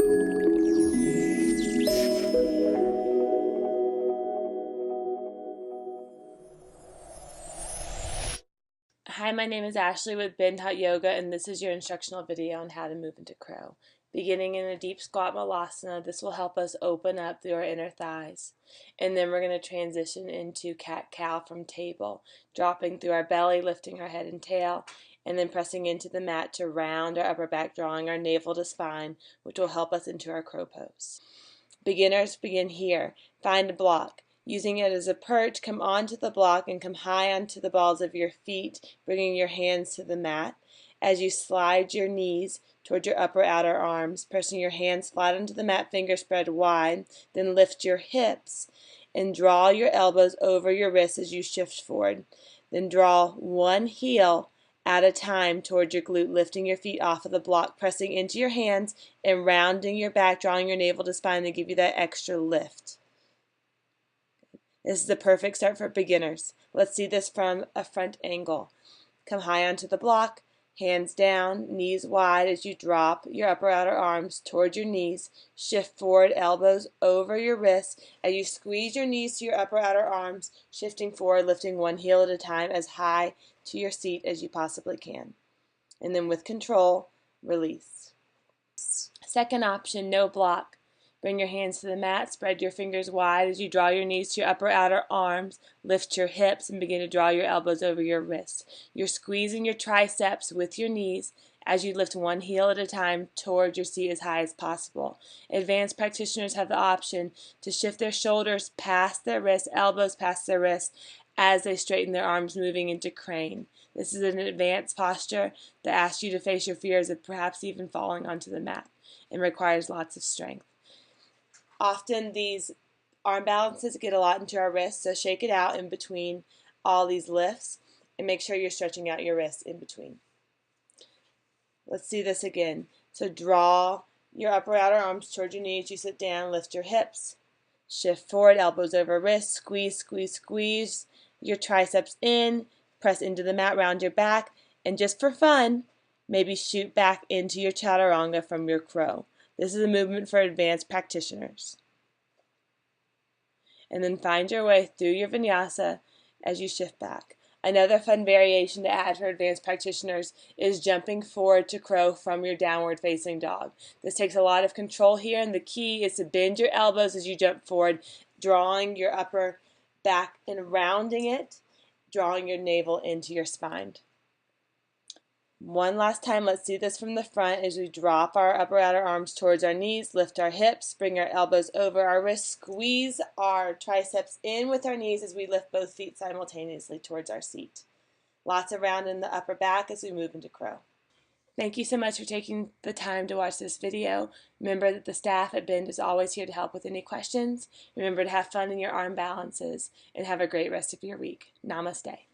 Hi, my name is Ashley with Bend Hot Yoga, and this is your instructional video on how to move into crow. Beginning in a deep squat malasana, this will help us open up through our inner thighs. And then we're going to transition into cat-cow from table, dropping through our belly, lifting our head and tail, and then pressing into the mat to round our upper back, drawing our navel to spine, which will help us into our crow pose. Beginners begin here. Find a block. Using it as a perch, come onto the block and come high onto the balls of your feet, bringing your hands to the mat. As you slide your knees toward your upper outer arms, pressing your hands flat onto the mat, fingers spread wide, then lift your hips and draw your elbows over your wrists as you shift forward. Then draw one heel at a time toward your glute, lifting your feet off of the block, pressing into your hands and rounding your back, drawing your navel to spine to give you that extra lift. This is the perfect start for beginners. Let's see this from a front angle. Come high onto the block, hands down, knees wide as you drop your upper outer arms toward your knees. Shift forward, elbows over your wrists as you squeeze your knees to your upper outer arms, shifting forward, lifting one heel at a time as high to your seat as you possibly can. And then with control, release. Second option, no block. Bring your hands to the mat, spread your fingers wide as you draw your knees to your upper outer arms, lift your hips and begin to draw your elbows over your wrists. You're squeezing your triceps with your knees as you lift one heel at a time toward your seat as high as possible. Advanced practitioners have the option to shift their shoulders past their wrists, elbows past their wrists as they straighten their arms, moving into crane. This is an advanced posture that asks you to face your fears of perhaps even falling onto the mat and requires lots of strength. Often these arm balances get a lot into our wrists, so shake it out in between all these lifts and make sure you're stretching out your wrists in between. Let's see this again. So draw your upper outer arms toward your knees. You sit down, lift your hips, shift forward, elbows over wrists, squeeze, squeeze, squeeze your triceps in, press into the mat, round your back, and just for fun, maybe shoot back into your chaturanga from your crow. This is a movement for advanced practitioners. And then find your way through your vinyasa as you shift back. Another fun variation to add for advanced practitioners is jumping forward to crow from your downward facing dog. This takes a lot of control here, and the key is to bend your elbows as you jump forward, drawing your upper back and rounding it, drawing your navel into your spine. One last time, let's do this from the front as we drop our upper outer arms towards our knees, lift our hips, bring our elbows over our wrists, squeeze our triceps in with our knees as we lift both feet simultaneously towards our seat. Lots of round in the upper back as we move into crow. Thank you so much for taking the time to watch this video. Remember that the staff at Bend is always here to help with any questions. Remember to have fun in your arm balances and have a great rest of your week. Namaste.